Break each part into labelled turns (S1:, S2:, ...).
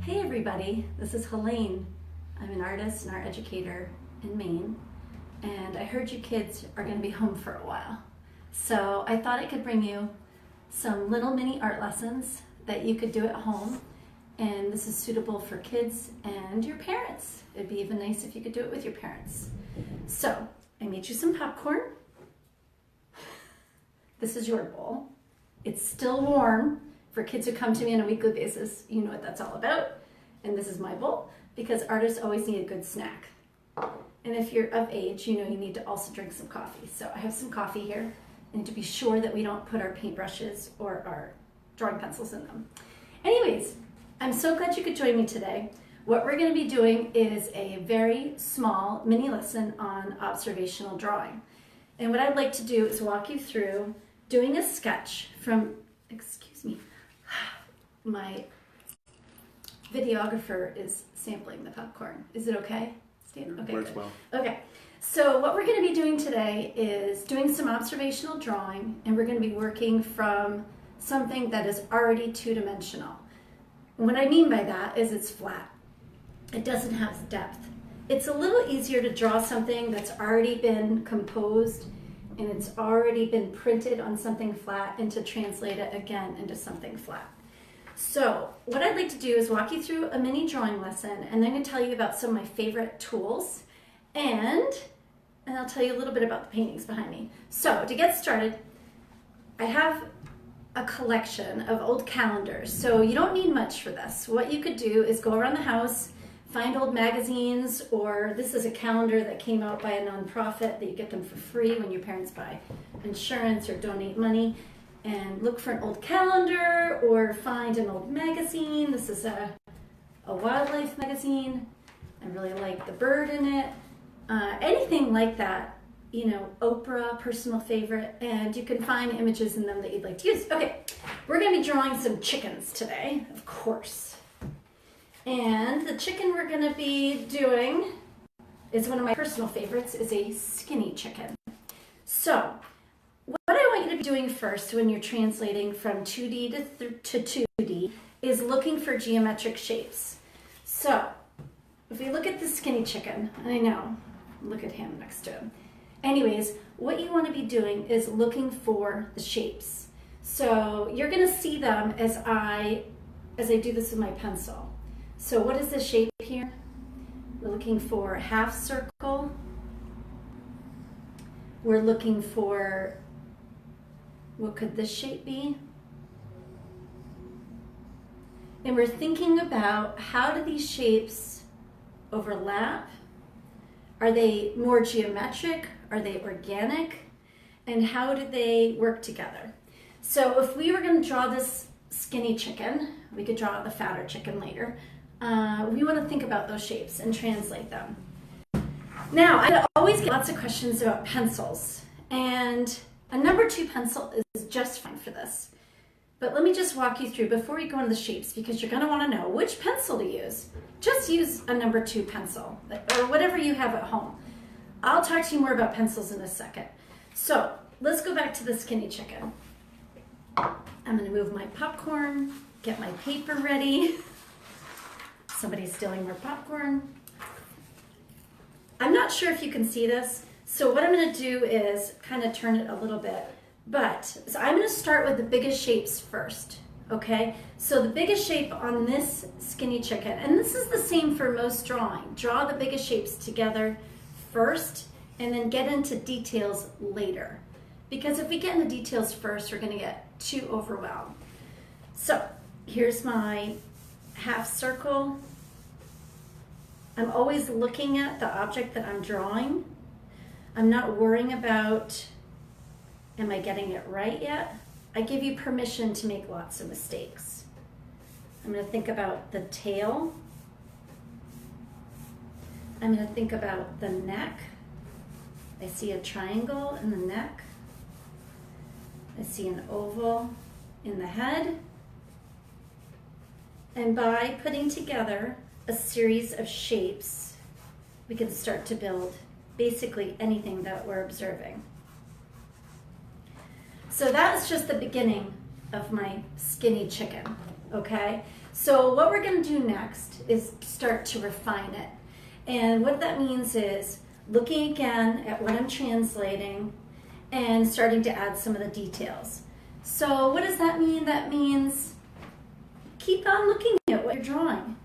S1: Hey everybody, this is Helene. I'm an artist and art educator in Maine, and I heard you kids are going to be home for a while. So I thought I could bring you some little mini art lessons that you could do at home, and this is suitable for kids and your parents. It'd be even nice if you could do it with your parents. So I made you some popcorn. This is your bowl. It's still warm. For kids who come to me on a weekly basis, you know what that's all about. And this is my bowl, because artists always need a good snack. And if you're of age, you know you need to also drink some coffee. So I have some coffee here, and to be sure that we don't put our paintbrushes or our drawing pencils in them. Anyways, I'm so glad you could join me today. What we're going to be doing is a very small mini lesson on observational drawing. And what I'd like to do is walk you through doing a sketch from, excuse me, my videographer is sampling the popcorn. Is it okay? Okay,
S2: works
S1: good.
S2: well.
S1: Okay, so what we're going to be doing today is doing some observational drawing, and we're going to be working from something that is already two-dimensional. And what I mean by that is it's flat. It doesn't have depth. It's a little easier to draw something that's already been composed and it's already been printed on something flat, and to translate it again into something flat. So what I'd like to do is walk you through a mini drawing lesson, and then I'm going to tell you about some of my favorite tools, and I'll tell you a little bit about the paintings behind me. So to get started, I have a collection of old calendars. So you don't need much for this. What you could do is go around the house, find old magazines, or this is a calendar that came out by a nonprofit that you get them for free when your parents buy insurance or donate money. And look for an old calendar or find an old magazine. This is a wildlife magazine. I really like the bird in it. Anything like that, you know, Oprah, personal favorite, and you can find images in them that you'd like to use. Okay, we're gonna be drawing some chickens today, of course. And the chicken we're gonna be doing is one of my personal favorites, is a skinny chicken. So, what I want you to be doing first when you're translating from 2D to 2D is looking for geometric shapes. So, if we look at the skinny chicken, I know, look at him next to him. Anyways, what you want to be doing is looking for the shapes. So, you're going to see them as I do this with my pencil. So, what is the shape here? We're looking for a half circle. We're looking for, what could this shape be? And we're thinking about, how do these shapes overlap? Are they more geometric? Are they organic? And how do they work together? So if we were going to draw this skinny chicken, we could draw the fatter chicken later. We want to think about those shapes and translate them. Now, I always get lots of questions about pencils, and a number 2 pencil is just fine for this. But let me just walk you through before we go into the shapes, because you're going to want to know which pencil to use. Just use a number 2 pencil, or whatever you have at home. I'll talk to you more about pencils in a second. So let's go back to the skinny chicken. I'm going to move my popcorn, get my paper ready. Somebody's stealing more popcorn. I'm not sure if you can see this. So what I'm going to do is kind of turn it a little bit. So I'm going to start with the biggest shapes first, okay? So the biggest shape on this skinny chicken, and this is the same for most drawing. Draw the biggest shapes together first, and then get into details later. Because if we get into details first, we're going to get too overwhelmed. So here's my half circle. I'm always looking at the object that I'm drawing. I'm not worrying about, am I getting it right yet? I give you permission to make lots of mistakes. I'm going to think about the tail. I'm going to think about the neck. I see a triangle in the neck. I see an oval in the head. And by putting together a series of shapes, we can start to build basically anything that we're observing. So that's just the beginning of my skinny chicken, okay? So what we're going to do next is start to refine it. And what that means is looking again at what I'm translating and starting to add some of the details. So what does that mean? That means keep on looking at what you're drawing.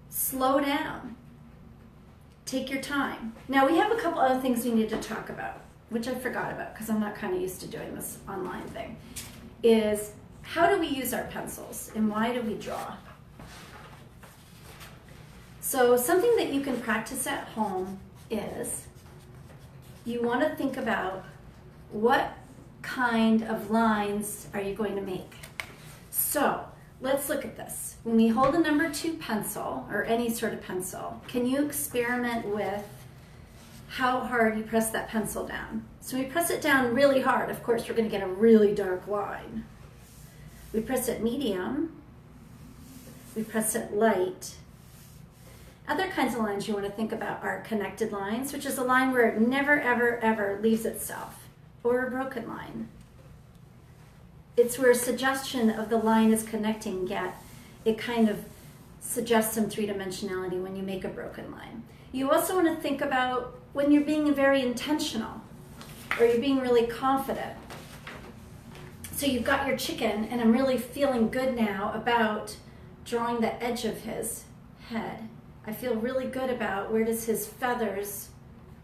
S1: Slow down. Take your time. Now we have a couple other things we need to talk about, which I forgot about because I'm not kind of used to doing this online thing, is how do we use our pencils and why do we draw? So something that you can practice at home is you want to think about what kind of lines are you going to make. So let's look at this. When we hold a number 2 pencil or any sort of pencil, can you experiment with how hard you press that pencil down? So we press it down really hard. Of course, we're going to get a really dark line. We press it medium. We press it light. Other kinds of lines you want to think about are connected lines, which is a line where it never, ever, ever leaves itself, or a broken line. It's where a suggestion of the line is connecting, yet it kind of suggests some three-dimensionality when you make a broken line. You also want to think about when you're being very intentional or you're being really confident. So you've got your chicken, and I'm really feeling good now about drawing the edge of his head. I feel really good about where does his feathers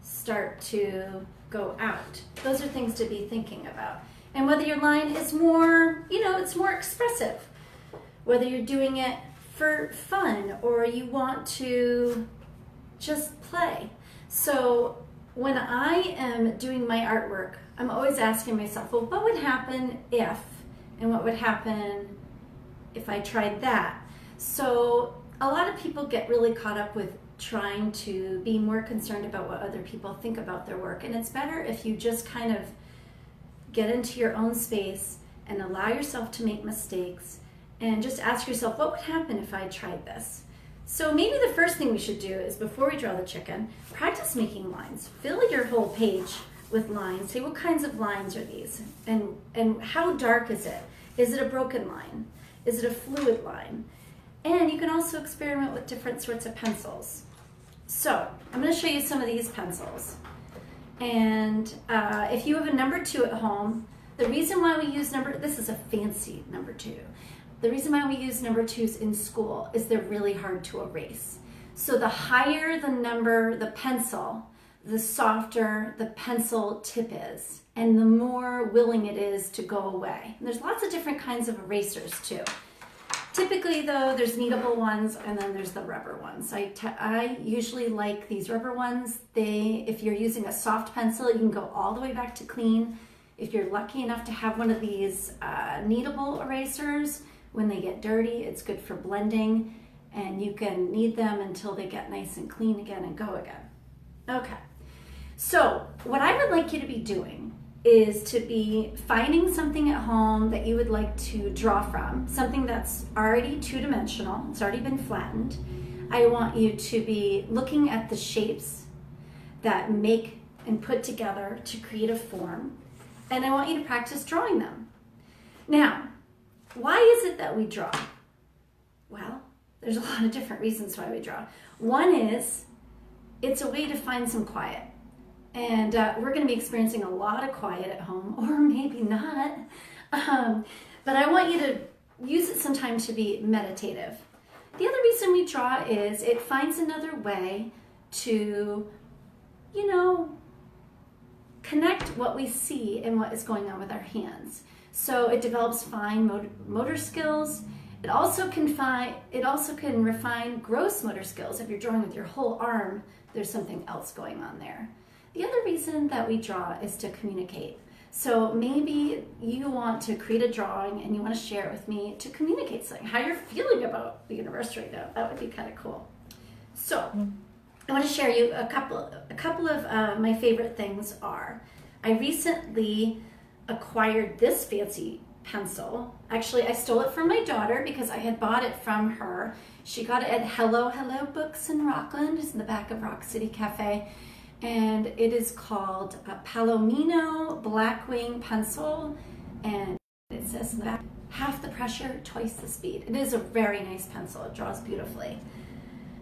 S1: start to go out. Those are things to be thinking about. And whether your line is more, it's more expressive. Whether you're doing it for fun or you want to just play. So when I am doing my artwork, I'm always asking myself, well, what would happen if, and what would happen if I tried that? So a lot of people get really caught up with trying to be more concerned about what other people think about their work. And it's better if you just kind of get into your own space and allow yourself to make mistakes and just ask yourself, what would happen if I tried this? So maybe the first thing we should do is, before we draw the chicken, practice making lines. Fill your whole page with lines. Say, what kinds of lines are these? And how dark is it? Is it a broken line? Is it a fluid line? And you can also experiment with different sorts of pencils. So I'm going to show you some of these pencils. And if you have a number 2 at home, the reason why we use this is a fancy number 2. The reason why we use number 2s in school is they're really hard to erase. So the higher the number, the pencil, the softer the pencil tip is, and the more willing it is to go away. And there's lots of different kinds of erasers too. Typically though, there's kneadable ones and then there's the rubber ones. I usually like these rubber ones. If you're using a soft pencil, you can go all the way back to clean. If you're lucky enough to have one of these kneadable erasers, when they get dirty, it's good for blending, and you can knead them until they get nice and clean again and go again. Okay, so what I would like you to be doing is to be finding something at home that you would like to draw from, something that's already 2-dimensional, it's already been flattened. I want you to be looking at the shapes that make and put together to create a form, and I want you to practice drawing them. Now, why is it that we draw? Well, there's a lot of different reasons why we draw. One is, it's a way to find some quiet. And we're going to be experiencing a lot of quiet at home, or maybe not. But I want you to use it sometime to be meditative. The other reason we draw is it finds another way to, connect what we see and what is going on with our hands. So it develops fine motor skills. It also can refine gross motor skills. If you're drawing with your whole arm, there's something else going on there. The other reason that we draw is to communicate. So maybe you want to create a drawing and you want to share it with me to communicate something, how you're feeling about the universe right now. That would be kind of cool. So I want to share you a couple of my favorite things are, I recently acquired this fancy pencil. Actually, I stole it from my daughter because I had bought it from her. She got it at Hello Books in Rockland. It's in the back of Rock City Cafe. And it is called a Palomino Blackwing pencil. And it says in the back, half the pressure, twice the speed. It is a very nice pencil. It draws beautifully.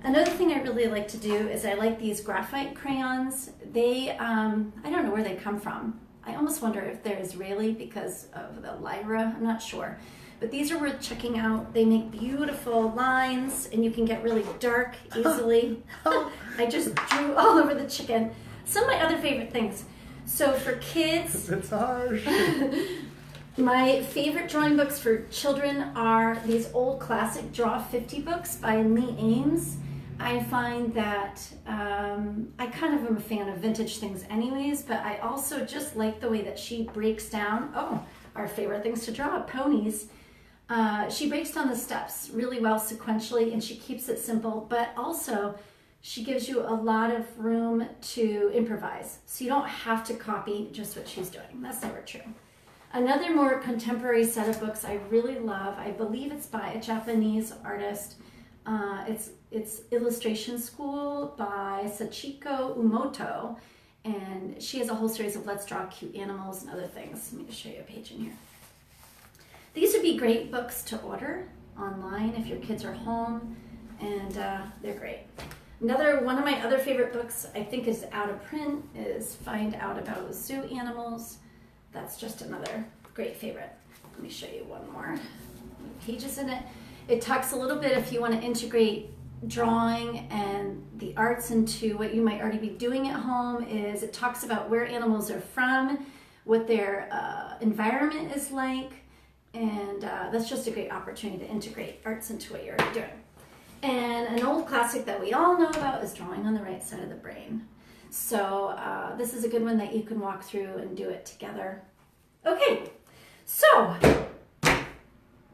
S1: Another thing I really like to do is I like these graphite crayons. They, I don't know where they come from. I almost wonder if they're Israeli because of the lyra, I'm not sure. But these are worth checking out. They make beautiful lines and you can get really dark easily. I just drew all over the chicken. Some of my other favorite things. So for kids,
S2: It's harsh.
S1: my favorite drawing books for children are these old classic Draw 50 books by Lee Ames. I find that I kind of am a fan of vintage things anyways, but I also just like the way that she breaks down, our favorite things to draw, ponies. She breaks down the steps really well sequentially and she keeps it simple, but also she gives you a lot of room to improvise. So you don't have to copy just what she's doing. That's never true. Another more contemporary set of books I really love, I believe it's by a Japanese artist. It's Illustration School by Sachiko Umoto, and she has a whole series of Let's Draw Cute Animals and other things. Let me just show you a page in here. These would be great books to order online if your kids are home, and they're great. Another one of my other favorite books I think is out of print is Find Out About Zoo Animals. That's just another great favorite. Let me show you one more. Pages in it. It talks a little bit if you want to integrate drawing and the arts into what you might already be doing at home. Is it talks about where animals are from, what their environment is like, and that's just a great opportunity to integrate arts into what you're already doing. And an old classic that we all know about is Drawing on the Right Side of the Brain. So this is a good one that you can walk through and do it together. Okay, so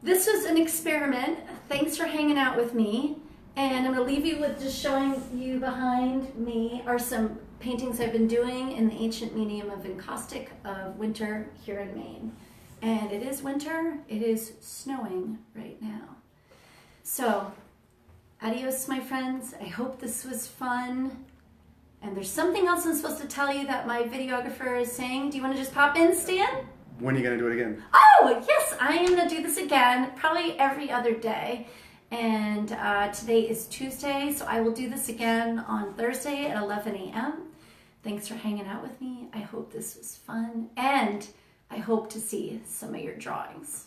S1: this was an experiment. Thanks for hanging out with me. And I'm going to leave you with just showing you behind me are some paintings I've been doing in the Ancient Museum of Encaustic of winter here in Maine. And it is winter. It is snowing right now. So, adios, my friends. I hope this was fun. And there's something else I'm supposed to tell you that my videographer is saying. Do you want to just pop in, Stan?
S2: When are you going to do it again?
S1: Oh, yes, I am going to do this again, probably every other day. And today is Tuesday, so I will do this again on Thursday at 11 a.m. Thanks for hanging out with me. I hope this was fun, and I hope to see some of your drawings.